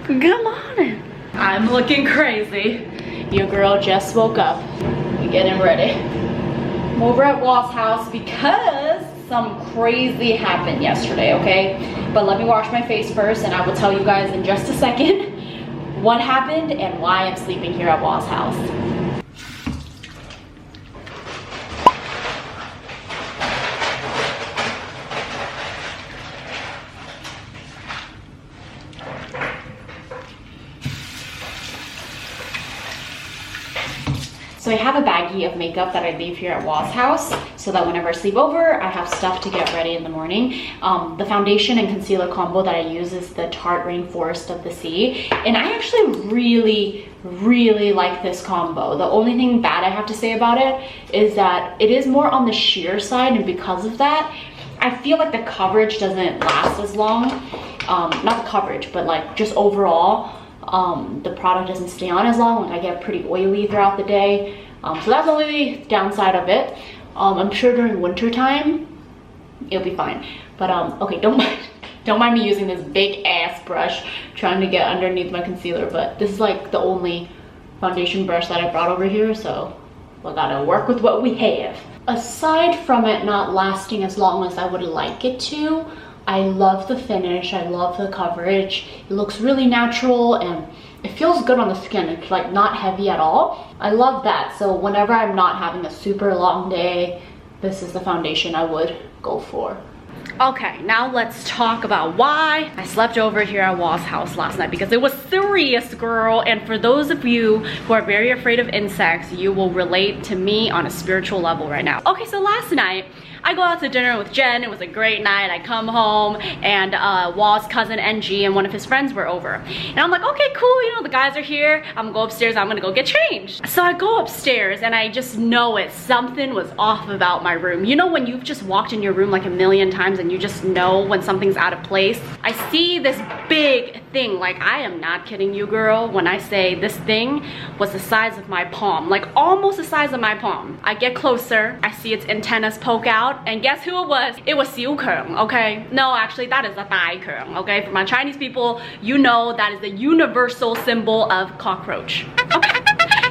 Come on. I'm looking crazy. Your girl just woke up. We're getting ready. I'm over at Wall's house because some crazy happened yesterday, okay? But let me wash my face first and I will tell you guys in just a second what happened and why I'm sleeping here at Wall's house. So I have a baggie of makeup that I leave here at Wall's house so that whenever I sleep over, I have stuff to get ready in the morning. The foundation and concealer combo that I use is the Tarte Rainforest of the Sea. And I actually really like this combo. The only thing bad I have to say about it is that it is more on the sheer side, and because of that, I feel like the coverage doesn't last as long. Not the coverage, but like just overall. The product doesn't stay on as long. Like I get pretty oily throughout the day. So that's the only downside of it. I'm sure during winter time it'll be fine. But okay, don't mind me using this big ass brush trying to get underneath my concealer, but this is like the only foundation brush that I brought over here, so we gotta work with what we have. Aside from it not lasting as long as I would like it to, I love the finish, I love the coverage. It looks really natural and it feels good on the skin. It's like not heavy at all. I love that. So whenever I'm not having a super long day, this is the foundation I would go for. Okay, now let's talk about why I slept over here at Wall's house last night, because it was serious, girl. And for those of you who are very afraid of insects, you will relate to me on a spiritual level right now. Okay, so last night, I go out to dinner with Jen. It was a great night. I come home and Wall's cousin NG and one of his friends were over. And I'm like, okay, cool, you know, the guys are here. I'm gonna go upstairs, I'm gonna go get changed. So I go upstairs and I just know it. Something was off about my room. You know when you've just walked in your room like a million times and you just know when something's out of place? I see this big thing. Like, I am not kidding you, girl, when I say this thing was the size of my palm. Like almost the size of my palm. I get closer, I see its antennas poke out. And guess who it was? It was Siu Kung, okay? No, actually, that is a Thai Kung, okay? For my Chinese people, you know that is the universal symbol of cockroach. Okay.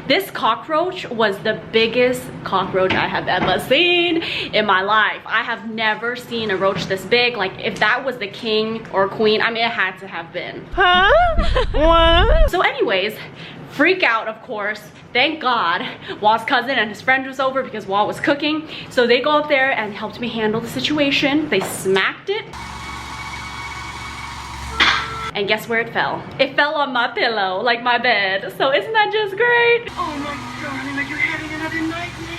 This cockroach was the biggest cockroach I have ever seen in my life. I have never seen a roach this big. Like, if that was the king or queen, I mean, it had to have been. Huh? What? So anyways, freak out, of course. Thank God Wall's cousin and his friend was over because Wall was cooking. So they go up there and helped me handle the situation. They smacked it. And guess where it fell? It fell on my pillow, like my bed. So isn't that just great? Oh my darling, are you having another nightmare?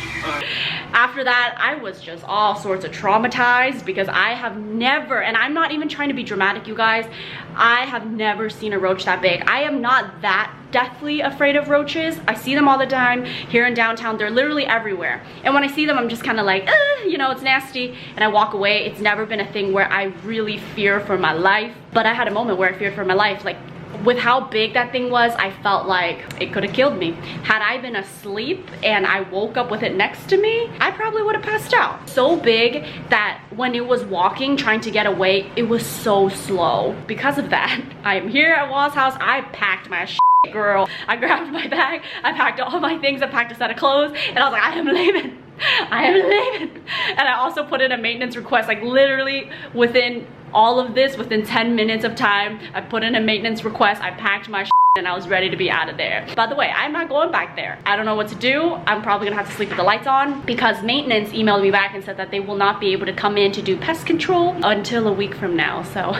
After that, I was just all sorts of traumatized because I have never, and I'm not even trying to be dramatic, you guys, I have never seen a roach that big. I am not that deathly afraid of roaches. I see them all the time here in downtown. They're literally everywhere. And when I see them, I'm just kind of like, you know, it's nasty. And I walk away. It's never been a thing where I really fear for my life. But I had a moment where I feared for my life. Like, with how big that thing was, I felt like it could have killed me. Had I been asleep and I woke up with it next to me, I probably would have passed out. So big that when it was walking, trying to get away, it was so slow. Because of that, I am here at Wall's house. I packed my shit, girl. I grabbed my bag, I packed all my things, I packed a set of clothes, and I was like, I am leaving. I am leaving. And I also put in a maintenance request, like literally within all of this, within 10 minutes of time, I put in a maintenance request, I packed my shit, and I was ready to be out of there. By the way, I'm not going back there. I don't know what to do. I'm probably gonna have to sleep with the lights on because maintenance emailed me back and said that they will not be able to come in to do pest control until a week from now. So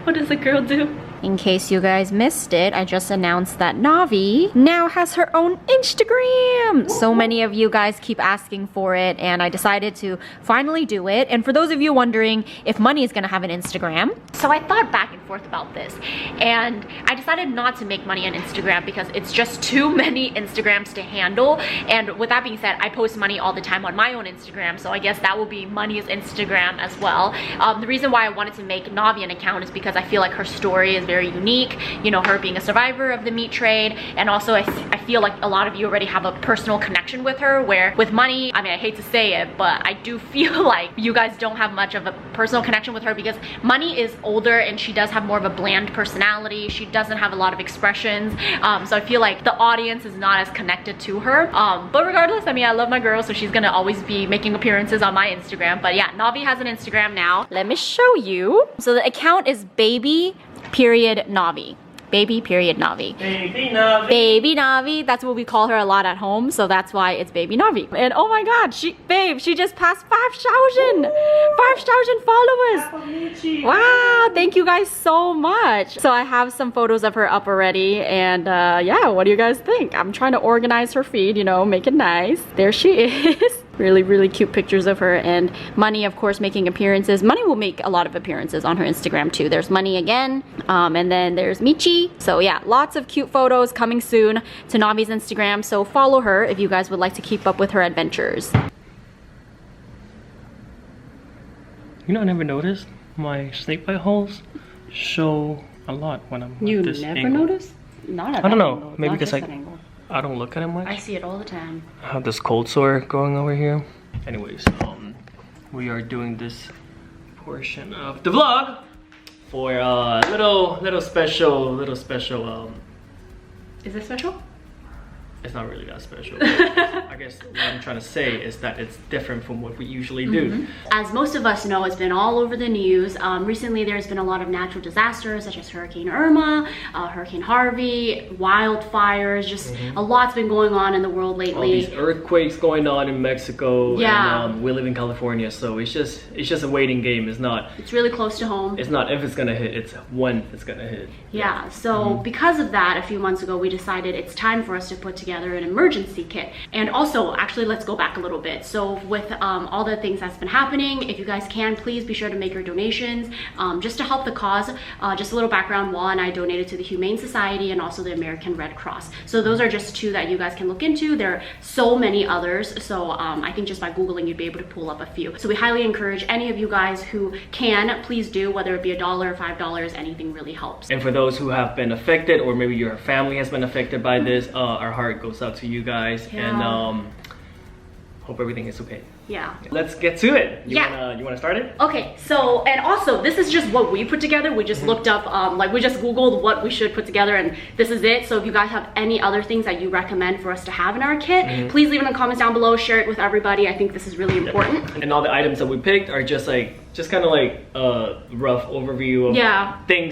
what does a girl do? In case you guys missed it, I just announced that Navi now has her own Instagram. So many of you guys keep asking for it, and I decided to finally do it. And for those of you wondering if Money is gonna have an Instagram, so I thought back and forth about this, and I decided not to make Money on Instagram because it's just too many Instagrams to handle. And with that being said, I post Money all the time on my own Instagram, so I guess that will be Money's Instagram as well. The reason why I wanted to make Navi an account is because I feel like her story is very unique, you know, her being a survivor of the meat trade, and also I feel like a lot of you already have a personal connection with her, where with Money, I mean, I hate to say it, but I do feel like you guys don't have much of a personal connection with her because Money is older and she does have more of a bland personality. She doesn't have a lot of expressions. So I feel like the audience is not as connected to her. But regardless, I mean, I love my girl, so she's gonna always be making appearances on my Instagram. But yeah, Navi has an Instagram now. Let me show you. So the account is baby.Navi. Baby.Navi. Baby Navi. Baby Navi. That's what we call her a lot at home, so that's why it's Baby Navi. And oh my god, she just passed 5,000 followers. Wow, thank you guys so much. So I have some photos of her up already, and yeah, what do you guys think? I'm trying to organize her feed, you know, make it nice. There she is. Really cute pictures of her, and Money, of course, making appearances. Money will make a lot of appearances on her Instagram too. There's Money again, and then there's Michi. So yeah, lots of cute photos coming soon to Navi's Instagram, so follow her if you guys would like to keep up with her adventures. You know, I never noticed my snakebite holes show a lot when I'm at this angle. You never noticed? Not at I don't that know, angle, maybe not because just that angle. I don't look at it much. I see it all the time. I have this cold sore going over here. Anyways, we are doing this portion of the vlog for a little special. Is it special? It's not really that special. I guess what I'm trying to say is that it's different from what we usually do. As most of us know, it's been all over the news. Recently, there's been a lot of natural disasters such as Hurricane Irma, Hurricane Harvey, wildfires, just a lot's been going on in the world lately. All these earthquakes going on in Mexico. Yeah. And we live in California, so it's just a waiting game. It's really close to home. It's not if it's gonna hit, it's when it's gonna hit. Yeah, so because of that, a few months ago, we decided it's time for us to put together an emergency kit. And also, actually, let's go back a little bit. So with all the things that's been happening, if you guys can, please be sure to make your donations just to help the cause. Just a little background, Wall and I donated to the Humane Society and also the American Red Cross. So those are just two that you guys can look into. There are so many others. So I think just by Googling, you'd be able to pull up a few. So we highly encourage any of you guys who can, please do, whether it be $1, $5, anything really helps. And for those who have been affected, or maybe your family has been affected by this, our heart goes out to you guys, and hope everything is okay. Yeah. Let's get to it. You wanna start it? Okay, so, and also, this is just what we put together. We just looked up, like we just Googled what we should put together, and this is it. So if you guys have any other things that you recommend for us to have in our kit, please leave it in the comments down below, share it with everybody. I think this is really important. And all the items that we picked are just kind of like a rough overview of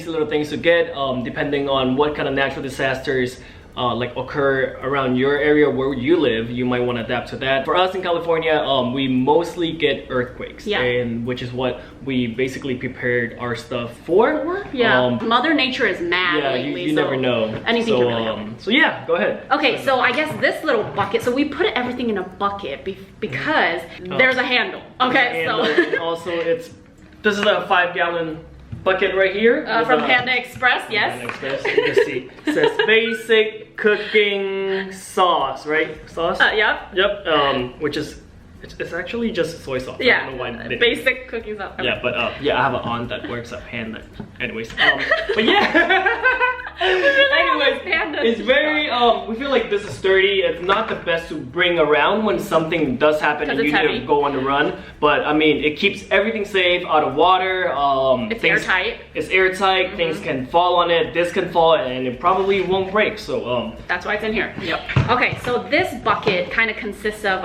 little things to get, depending on what kind of natural disasters like occur around your area where you live. You might want to adapt to that. For us in California, we mostly get earthquakes, and which is what we basically prepared our stuff for. Mother Nature is mad lately, you never know. Anything can really happen. So yeah, go ahead. Okay, so I guess this little bucket, so we put everything in a bucket because there's a handle. Okay, so and also this is a 5-gallon bucket right here from Panda Express. Yes. Panda Express. You can see it says basic cooking sauce, right? Sauce. Yep. Which is it's actually just soy sauce. Yeah. I don't know why basic cooking sauce. Yeah, but I have an aunt that works at Panda. Anyways, but yeah. Anyways, it's very we feel like this is sturdy. It's not the best to bring around when something does happen and you need to go on the run, but I mean, it keeps everything safe, out of water. It's airtight. It's airtight. Things can fall on it. This can fall and it probably won't break. So that's why it's in here. Okay, so this bucket kind of consists of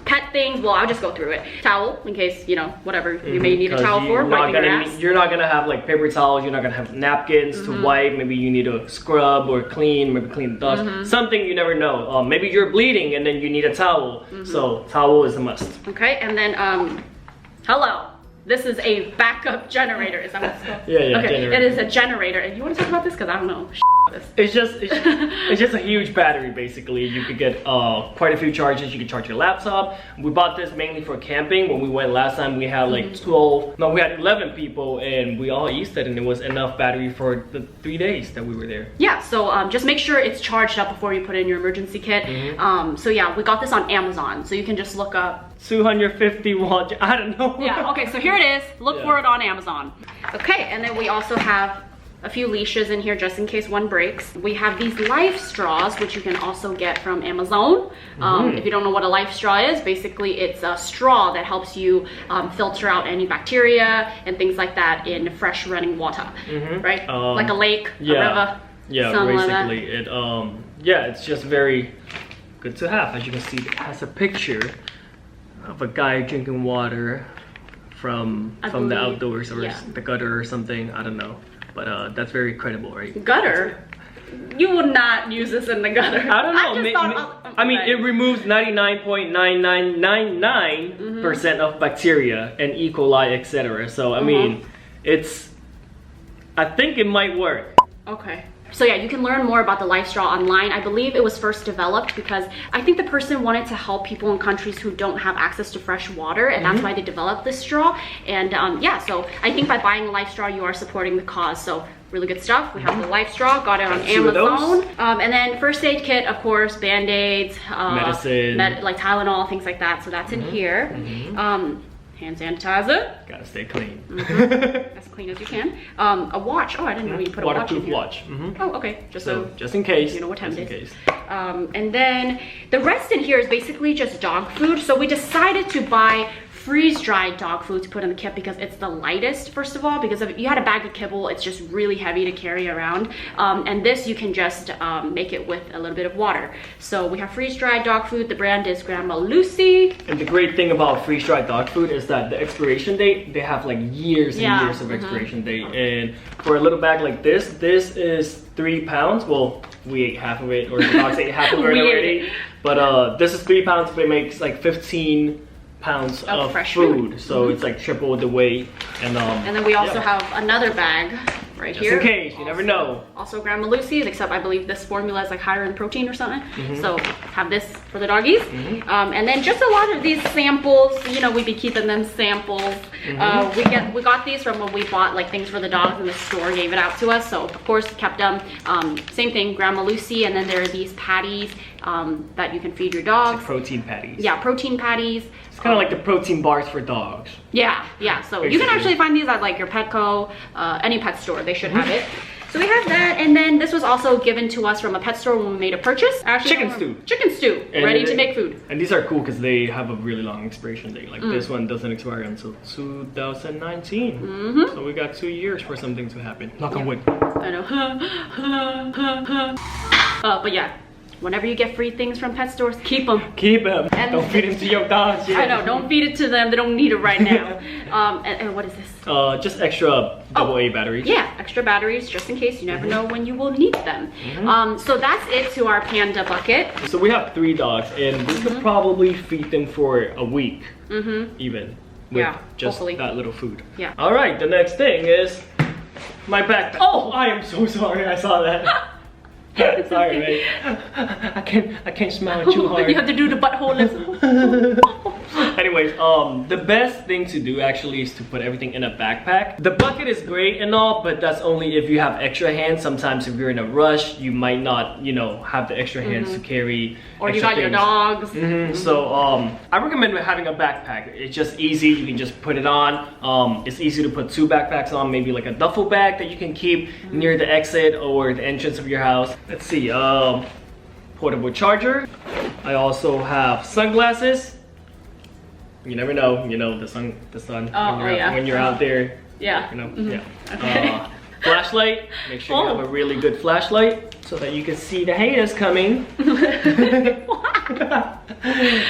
pet things. Well, I'll just go through it. Towel, in case, you know, whatever you may need a towel for. You're not gonna have like paper towels. You're not gonna have napkins to wipe. Maybe you need to scrub or clean, maybe clean the dust. Something, you never know. Maybe you're bleeding and then you need a towel. So towel is a must. Okay, and then hello. This is a backup generator. Is that what it's called? Yeah, okay, generator. it is a generator. And you want to talk about this? Because I don't know. It's just a huge battery, basically. You could get quite a few charges. You could charge your laptop. We bought this mainly for camping. When we went last time, we had like 11 people, and we all used it, and it was enough battery for the 3 days that we were there. Yeah, so just make sure it's charged up before you put it in your emergency kit. So yeah, we got this on Amazon, so you can just look up 250 watt, I don't know. Yeah, okay, so here it is. Look for it on Amazon. Okay, and then we also have a few leashes in here just in case one breaks. We have these life straws, which you can also get from Amazon. If you don't know what a life straw is, basically it's a straw that helps you filter out any bacteria and things like that in fresh running water, right? Like a lake, a river. Yeah, basically it. Yeah, it's just very good to have. As you can see, it has a picture of a guy drinking water from the outdoors or the gutter or something. I don't know. But that's very credible, right? Gutter? You would not use this in the gutter. I don't know. I mean, it removes 99.9999% of bacteria and E. coli, etc. So, I mean, I think it might work. Okay. So yeah, you can learn more about the life straw online. I believe it was first developed because I think the person wanted to help people in countries who don't have access to fresh water, and that's why they developed this straw. And yeah, so I think by buying the life straw, you are supporting the cause. So really good stuff. We have the life straw, got it on Amazon. And then first aid kit, of course, band-aids, medicine, like Tylenol, things like that. So that's in here. Hand sanitizer. Gotta stay clean. As clean as you can. A watch. Oh, I didn't know you put a watch in here. Watch. Oh, okay. Just in case. You know what time it is. And then the rest in here is basically just dog food. So we decided to buy freeze-dried dog food to put in the kit because it's the lightest, first of all, because if you had a bag of kibble, it's just really heavy to carry around. And this you can just make it with a little bit of water. So we have freeze-dried dog food. The brand is Grandma Lucy. And the great thing about freeze-dried dog food is that the expiration date, they have like years and years of expiration date. And for a little bag like this is 3 pounds. Well, we ate half of it, or the dogs ate half of it already. But this is 3 pounds, but it makes like 15 pounds of fresh food. So it's like triple the weight. And then we also have another bag right just here. In case, you never know. Also Grandma Lucy's, except I believe this formula is like higher in protein or something. So have this for the doggies. And then just a lot of these samples, you know, we'd be keeping them samples. We got these from when we bought like things for the dogs and the store gave it out to us. So of course kept them. Same thing, Grandma Lucy. And then there are these patties that you can feed your dogs. Like protein patties. Yeah, protein patties. It's kind of like the protein bars for dogs. Yeah. So basically, you can actually find these at like your Petco, any pet store. They should have it. So we have that, and then this was also given to us from a pet store when we made a purchase. Actually, Chicken stew, ready to make food. And these are cool because they have a really long expiration date. Like this one doesn't expire until 2019. So we got 2 years for something to happen. Knock on wood. I know. But yeah. Whenever you get free things from pet stores, keep them. Keep them. And don't feed them to your dogs. I know, don't feed it to them. They don't need it right now. And what is this? Just extra AA batteries. Yeah, extra batteries just in case. You never know when you will need them. So that's it to our panda bucket. So we have 3 dogs, and we could probably feed them for a week, even with just that little food. Yeah. All right, the next thing is my backpack. Oh, I am so sorry. I saw that. Sorry, mate. I can't smile too hard. You have to do the butthole listen. Anyways, the best thing to do actually is to put everything in a backpack. The bucket is great and all, but that's only if you have extra hands. Sometimes if you're in a rush, you might not, you know, have the extra hands to carry. Or you got your dogs. So I recommend having a backpack. It's just easy. You can just put it on. It's easy to put 2 backpacks on, maybe like a duffel bag that you can keep near the exit or the entrance of your house. Let's see, portable charger. I also have sunglasses. You never know, you know, the sun when you're out there. Yeah. You know, Okay. Flashlight. Make sure you have a really good flashlight so that you can see the haters coming.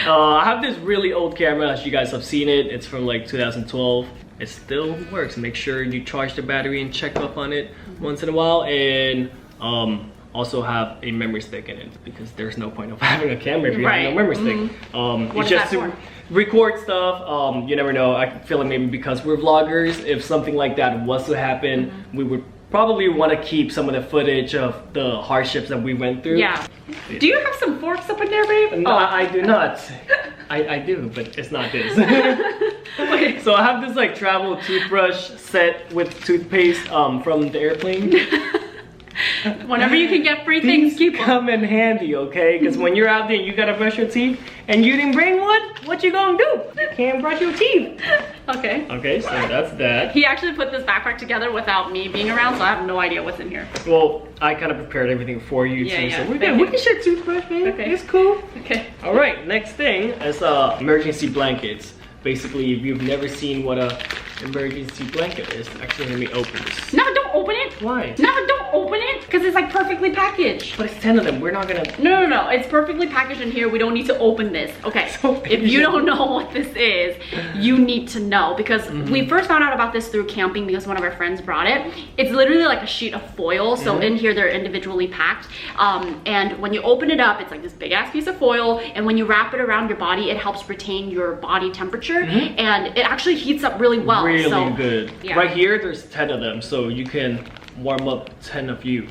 I have this really old camera, as you guys have seen it. It's from like 2012. It still works. Make sure you charge the battery and check up on it once in a while. And also have a memory stick in it, because there's no point of having a camera if you have no memory stick. It's just to record stuff. You never know. I feel like maybe because we're vloggers, if something like that was to happen, we would probably want to keep some of the footage of the hardships that we went through. Yeah. Do you have some forks up in there, babe? No, I do not. I do, but it's not this. Okay. So I have this like travel toothbrush set with toothpaste from the airplane. Whenever you can get free things, keep them. Come in handy, okay? Because when you're out there, you gotta brush your teeth, and you didn't bring one. What you gonna do? You can't brush your teeth. Okay. Okay, so that's that. He actually put this backpack together without me being around, so I have no idea what's in here. Well, I kind of prepared everything for you too, Yeah. so we're good. We can share toothbrush, man. Okay. It's cool. Okay. All right, next thing is emergency blankets. Basically, if you've never seen what a emergency blanket is, actually let me open this. No, don't open it. Why? No, don't open it, because it's like perfectly packaged. But it's 10 of them. We're not gonna. No. It's perfectly packaged in here. We don't need to open this. Okay. So if you don't know what this is, you need to know, because we first found out about this through camping because one of our friends brought it. It's literally like a sheet of foil. So in here they're individually packed. And when you open it up, it's like this big ass piece of foil. And when you wrap it around your body, it helps retain your body temperature. And it actually heats up really well. Really good. Yeah. Right here, there's 10 of them, so you can warm up 10 of you.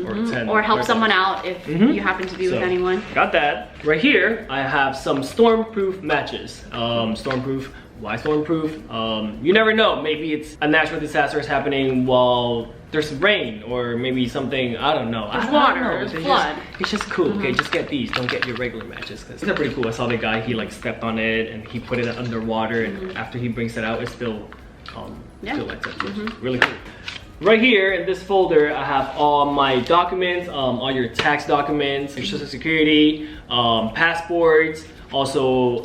Or 10. Or help someone out if you happen to be with anyone. Got that. Right here, I have some stormproof matches. Stormproof. Why stormproof? You never know. Maybe it's a natural disaster is happening while there's rain, or maybe something, I don't know. There's water, there's flood. It's just cool, okay? Just get these. Don't get your regular matches, because these are pretty cool. I saw the guy, he like stepped on it and he put it underwater, and after he brings it out, it's still lights up. Really cool. Right here in this folder, I have all my documents, all your tax documents, your social security, passports, also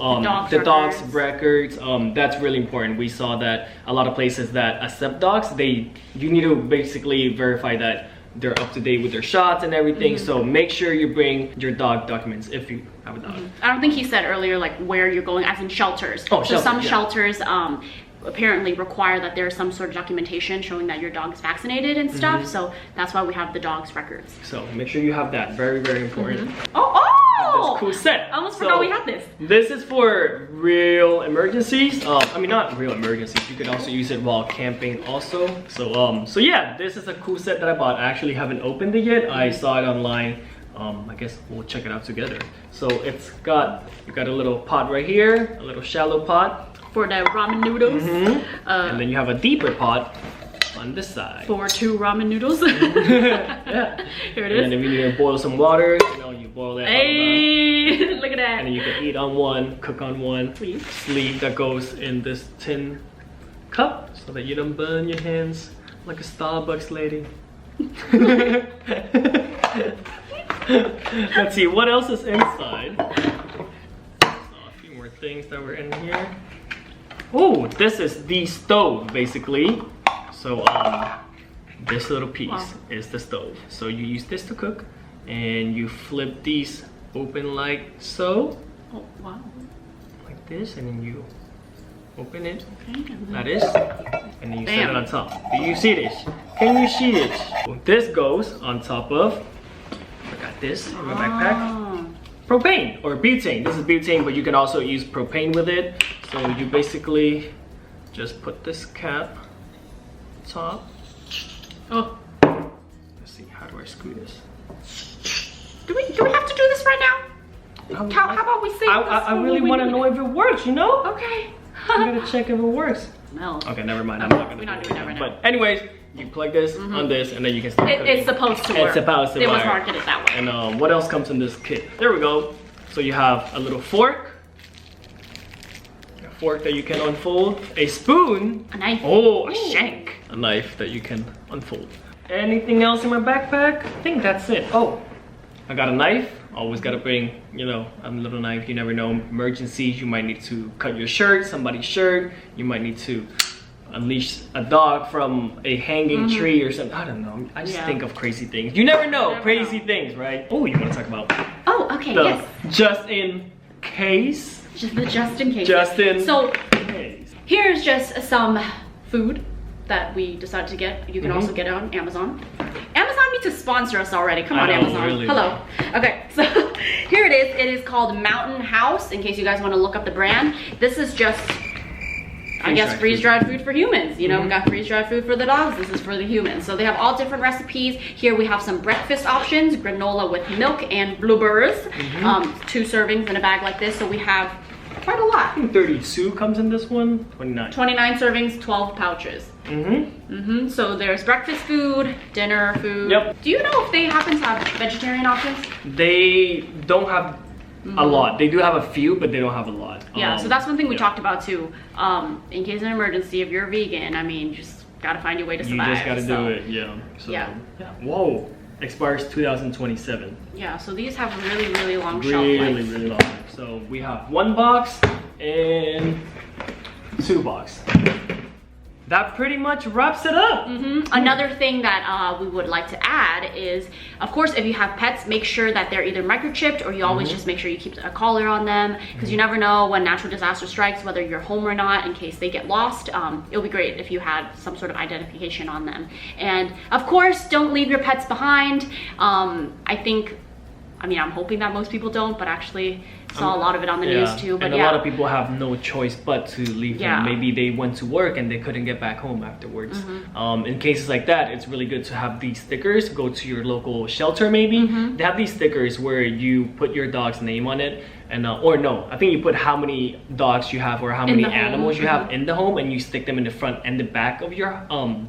the dog's records. That's really important. We saw that a lot of places that accept dogs, you need to basically verify that they're up to date with their shots and everything. So make sure you bring your dog documents if you have a dog. I don't think he said earlier like where you're going, as in shelters. Oh, so some shelters, shelters apparently require that there's some sort of documentation showing that your dog's vaccinated and stuff. So that's why we have the dog's records. So make sure you have that. Very, very important. Oh! This cool set. I almost forgot we had this. This is for real emergencies. I mean, not real emergencies. You could also use it while camping also. So yeah, this is a cool set that I bought. I actually haven't opened it yet. I saw it online. I guess we'll check it out together. So you got a little pot right here, a little shallow pot. For the ramen noodles. And then you have a deeper pot on this side. For 2 ramen noodles. Yeah. Here it is. And then if you need to boil some water, you boil that. Hey, look at that. And then you can eat on one, cook on one. Sleeve that goes in this tin cup so that you don't burn your hands like a Starbucks lady. Let's see, what else is inside? A few more things that were in here. Oh, this is the stove, basically. So this little piece is the stove. So you use this to cook, and you flip these open like so. Oh, wow. Like this, and then you open it. Okay. That is, and then you set it on top. Do you see this? Can you see this? This goes on top of, I got this in my backpack. Propane or butane. This is butane, but you can also use propane with it. So you basically just put this cap top. Oh. Let's see, how do I screw this? Do we have to do this right now? How about we save I really want to know if it works, you know? Okay. I'm gonna check if it works. No. Okay, never mind. I'm not gonna do it right now. But anyways, you plug this on this, and then you can start cooking. It's supposed to work. It's supposed to work. It was marketed that way. And what else comes in this kit? There we go. So you have a little fork. A fork that you can unfold. A spoon. A knife. Oh, a shank. A knife that you can unfold. Anything else in my backpack? I think that's it. Oh, I got a knife. Always gotta bring, a little knife. You never know, emergencies. You might need to cut your shirt, somebody's shirt. You might need to unleash a dog from a hanging tree or something. I don't know. I just think of crazy things. You never know, crazy things, right? Oh, you want to talk about? Oh, okay, the yes. Just in case. Just in case. Just in so, case. Here's just some food that we decided to get. You can also get it on Amazon. Amazon needs to sponsor us already. Come on, Amazon. Really. Hello. Okay, so here it is. It is called Mountain House, in case you guys want to look up the brand. This is just, I guess, freeze-dried food for humans. We got freeze-dried food for the dogs. This is for the humans. So they have all different recipes. Here we have some breakfast options, granola with milk and blueberries. 2 servings in a bag like this. So we have quite a lot. I think 32 comes in this one. 29. 29 servings, 12 pouches. So there's breakfast food, dinner food. Yep. Do you know if they happen to have vegetarian options? They don't have a lot. They do have a few, but they don't have a lot. Yeah, so that's one thing we talked about too. In case of an emergency, if you're vegan, I mean, just gotta find your way to survive. You just gotta do it, yeah. So, yeah. Whoa, expires 2027. Yeah, so these have really, really long shelf life. Really long. So we have 1 box and 2 box. That pretty much wraps it up. Another thing that we would like to add is, of course, if you have pets, make sure that they're either microchipped or you always just make sure you keep a collar on them, because you never know when natural disaster strikes, whether you're home or not, in case they get lost. It'll be great if you had some sort of identification on them. And of course, don't leave your pets behind. I mean, I'm hoping that most people don't, but actually saw a lot of it on the news too. But and a lot of people have no choice but to leave them. Maybe they went to work and they couldn't get back home afterwards. In cases like that, it's really good to have these stickers. Go to your local shelter maybe. They have these stickers where you put your dog's name on it. And or no, I think you put how many dogs you have or how many animals you have in the home, and you stick them in the front and the back of your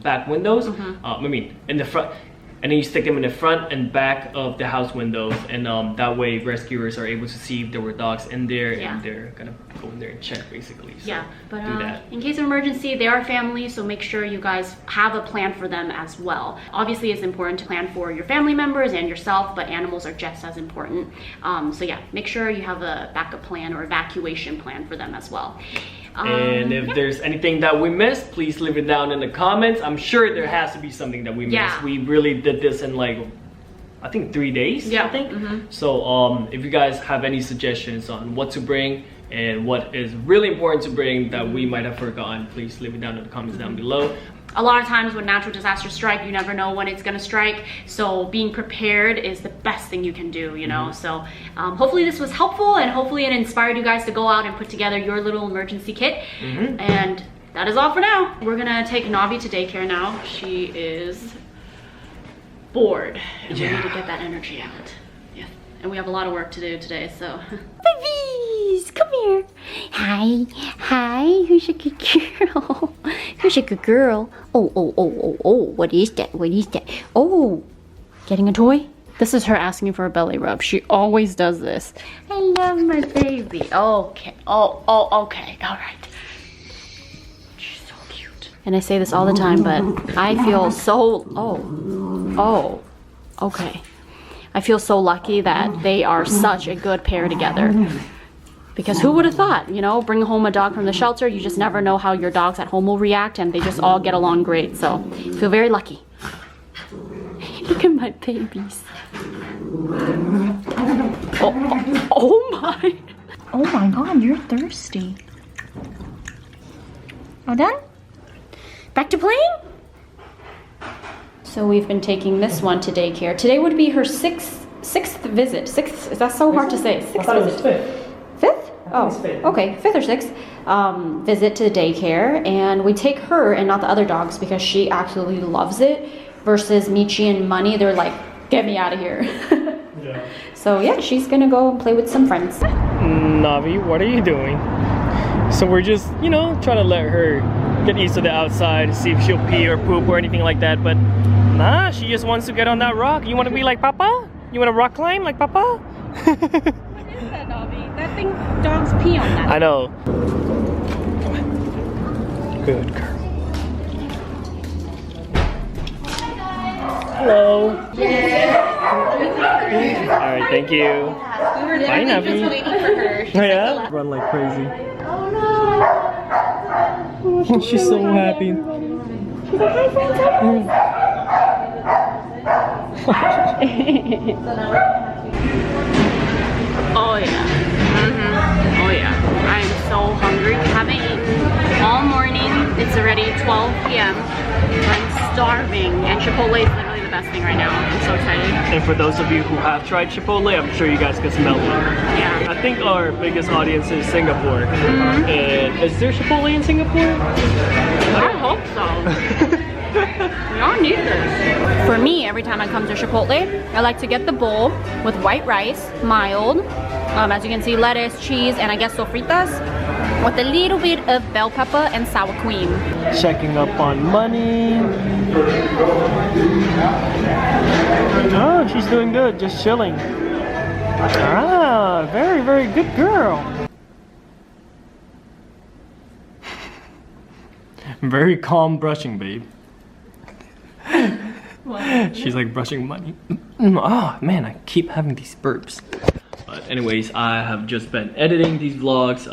back windows. I mean, in the front. And then you stick them in the front and back of the house windows, and that way rescuers are able to see if there were dogs in there, and they're gonna go in there and check basically. So but do that. In case of emergency, they are family, so make sure you guys have a plan for them as well. Obviously, it's important to plan for your family members and yourself, but animals are just as important. So yeah, make sure you have a backup plan or evacuation plan for them as well. And if there's anything that we missed, please leave it down in the comments. I'm sure there has to be something that we missed. We really did this in like, I think 3 days, I think. So if you guys have any suggestions on what to bring and what is really important to bring that we might have forgotten, please leave it down in the comments down below. A lot of times when natural disasters strike, you never know when it's gonna strike. So being prepared is the best thing you can do, you know? So hopefully this was helpful, and hopefully it inspired you guys to go out and put together your little emergency kit. And that is all for now. We're gonna take Navi to daycare now. She is bored, and we need to get that energy out. And we have a lot of work to do today, so. Babies, come here. Hi, who's a good girl? Who's a good girl? Oh, what is that? Oh, getting a toy? This is her asking for a belly rub. She always does this. I love my baby. Okay, okay, all right. She's so cute. And I say this all the time, but I feel so, okay. I feel so lucky that they are such a good pair together. Because who would have thought, you know, bring home a dog from the shelter, you just never know how your dogs at home will react, and they just all get along great. So I feel very lucky. Look at my babies. Oh my God, you're thirsty. All done? Back to playing? So we've been taking this one to daycare. Today would be her sixth visit. That's so hard to say. Sixth visit. Fifth? Oh, okay, 5th or 6th visit to daycare, and we take her and not the other dogs because she absolutely loves it. Versus Michi and Money, they're like, get me out of here. So yeah, she's gonna go and play with some friends. Navi, what are you doing? So we're just, you know, trying to let her get used to the outside, see if she'll pee or poop or anything like that, but nah, she just wants to get on that rock. You want to be like Papa? You want to rock climb like Papa? What is that, Navi? That thing, dogs pee on that. I know. Good girl. Hello. Alright, thank you. We were literally just waiting for her. Oh yeah? Run like crazy. Oh, she's so happy. She's like, hi, friends. Oh yeah. Oh yeah. I am so hungry. I haven't eaten all morning. It's already 12 p.m. I'm starving, and Chipotle is literally the best thing right now. I'm so excited. And for those of you who have tried Chipotle, I'm sure you guys can smell it. Yeah. I think our biggest audience is Singapore. And is there Chipotle in Singapore? I hope so. We all need this. For me, every time I come to Chipotle, I like to get the bowl with white rice, mild, As you can see, lettuce, cheese, and I guess sofritas with a little bit of bell pepper and sour cream. Checking up on money. Oh, she's doing good, just chilling. Ah, very, very good girl. Very calm brushing, babe. She's like brushing money. Oh man, I keep having these burps. But anyways, I have just been editing these vlogs.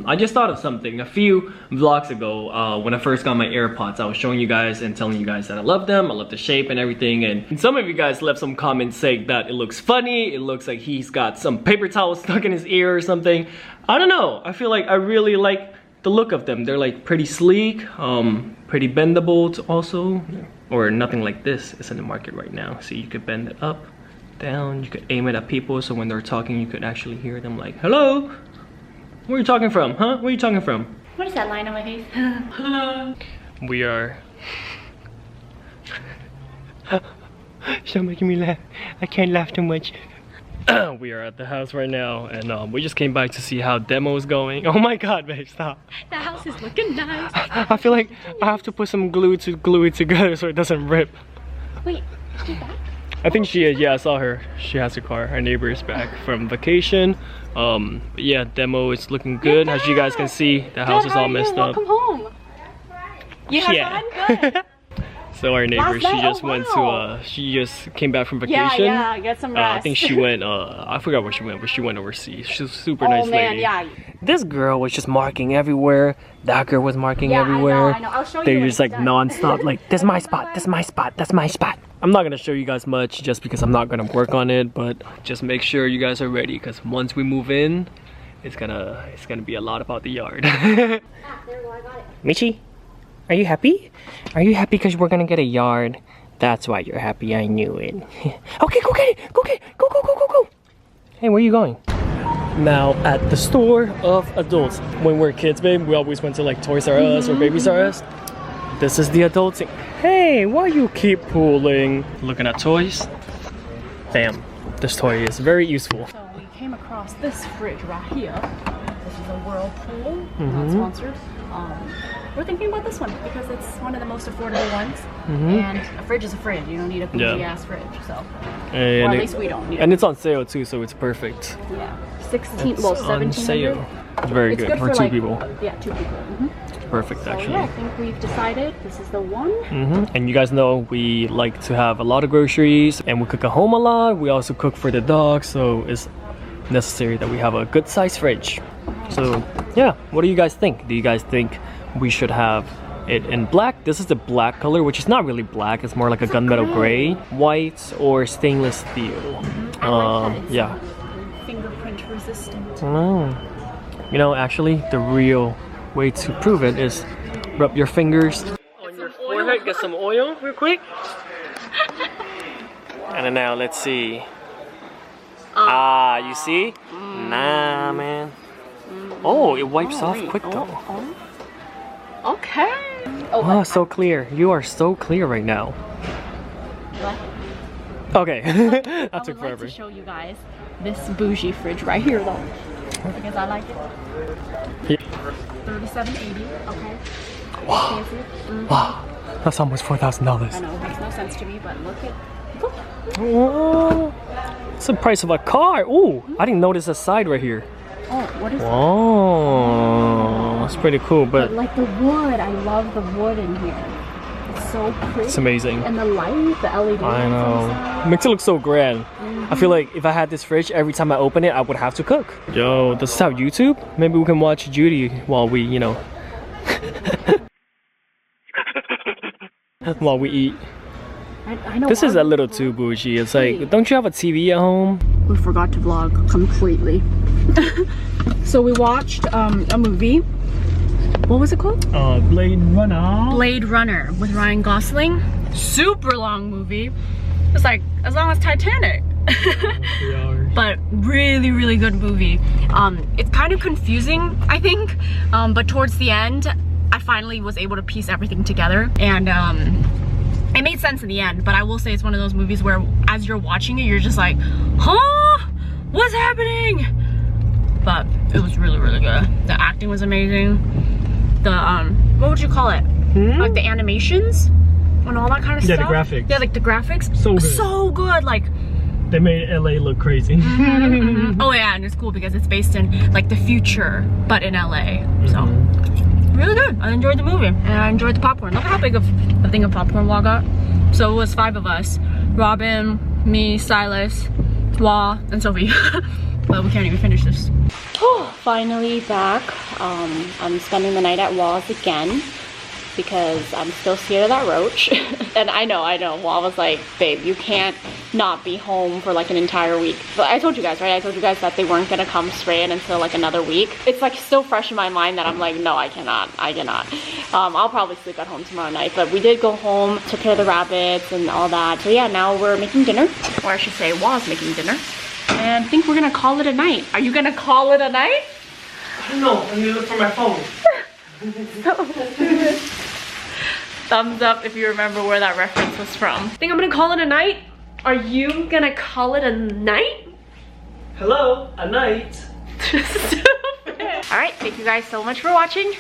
I just thought of something a few vlogs ago. When I first got my AirPods, I was showing you guys and telling you guys that I love them. I love the shape and everything. And some of you guys left some comments saying that it looks funny. It looks like he's got some paper towel stuck in his ear or something. I don't know. I feel like I really like the look of them. They're like pretty sleek, pretty bendable also. Or nothing like this is in the market right now. So you could bend it up, down, you could aim it at people so when they're talking you could actually hear them like, hello? Where are you talking from, huh? Where are you talking from? What is that line on my face? We are... Stop making me laugh. I can't laugh too much. We are at the house right now and we just came back to see how demo is going. Oh my god, babe, stop. The house is looking nice. I feel like I have to put some glue to glue it together so it doesn't rip. Wait, is she back? I think she is. Yeah, I saw her. She has a car. Our neighbor is back from vacation. But yeah, demo is looking good. As you guys can see, the house is all messed up. Welcome home. You had fun? Good. So our neighbor, she just went to, she just came back from vacation. Yeah, get some rest. I think she went, I forgot where she went, but she went overseas. She's a super nice lady. Yeah. This girl was just marking everywhere. That girl was marking everywhere. I know. I'll show you. They're just like non-stop, like, this is my spot, this is my spot, that's my spot. I'm not gonna show you guys much just because I'm not gonna work on it, but just make sure you guys are ready because once we move in, it's gonna be a lot about the yard. Michi? Are you happy? Are you happy because we're gonna get a yard? That's why you're happy, I knew it. Okay, go get it! Go get it! Go, go, go, go, go! Hey, where are you going? Now, at the store of adults. When we're kids, babe, we always went to like Toys R Us or Babies R Us. This is the adult thing. Hey, why you keep pulling? Looking at toys? Damn, this toy is very useful. So we came across this fridge right here. This is a Whirlpool, not sponsored. We're thinking about this one because it's one of the most affordable ones. And a fridge is a fridge. You don't need a bougie ass fridge. So, or at least we don't need it. And it's on sale too, so it's perfect. Yeah. 1700. It's very good for two people. Yeah, 2 people. It's perfect actually. Yeah, I think we've decided this is the one. And you guys know we like to have a lot of groceries and we cook at home a lot. We also cook for the dog, so it's necessary that we have a good size fridge. So yeah, what do you guys think? Do you guys think we should have it in black? This is the black color, which is not really black, it's more like a gunmetal gray, white, or stainless steel. Yeah, fingerprint resistant. You know, actually the real way to prove it is rub your fingers on your forehead, get some oil real quick. And then now let's see. You see? Nah, man. Oh, it wipes off quick though. Okay. Oh, so clear. You are so clear right now. What? Okay. That took forever. I would like to show you guys this bougie fridge right here though. Because I like it. Yeah. $37.80. Okay. Wow. Wow. That's almost $4,000. I know, it makes no sense to me, but look at. Oh, it's the price of a car. Ooh, I didn't notice the side right here. Oh, what is that? Oh, that's pretty cool. But like the wood, I love the wood in here. It's so pretty. It's amazing. And the light, the LED. I know. It makes it look so grand. I feel like if I had this fridge, every time I open it, I would have to cook. Yo, this is how YouTube? Maybe we can watch Judy while we, you know, while we eat. I know. This is a little too bougie. It's like, don't you have a TV at home? We forgot to vlog completely. So we watched a movie. What was it called? Blade Runner. Blade Runner with Ryan Gosling. Super long movie. It's like as long as Titanic. 3 hours. But really, really good movie. It's kind of confusing, I think. But towards the end, I finally was able to piece everything together. And it made sense in the end, but I will say it's one of those movies where as you're watching it, you're just like, huh? What's happening? but it was really, really good. The acting was amazing. The what would you call it? Like the animations and all that kind of stuff. Yeah, the graphics. Yeah, like the graphics. So good. So good. Like they made LA look crazy. Oh yeah, and it's cool because it's based in like the future, but in LA. So really good. I enjoyed the movie and I enjoyed the popcorn. Look at how big of a thing of popcorn Wall got. So it was 5 of us: Robin, me, Silas, Wall, and Sophie. But we can't even finish this. Oh, finally back. I'm spending the night at Wall's again because I'm still scared of that roach. And I know, Wall was like, babe, you can't not be home for like an entire week. But I told you guys, right? I told you guys that they weren't gonna come spray it until like another week. It's like still fresh in my mind that I'm like, no, I cannot. I'll probably sleep at home tomorrow night. But we did go home, took care of the rabbits and all that. So yeah, now we're making dinner. Or I should say, Wall's making dinner. And I think we're gonna call it a night. Are you gonna call it a night? I don't know, let me look for my phone. Thumbs up if you remember where that reference was from. I think I'm gonna call it a night. Are you gonna call it a night? Hello, a night. Alright, thank you guys so much for watching.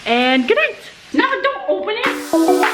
And good night. No, don't open it.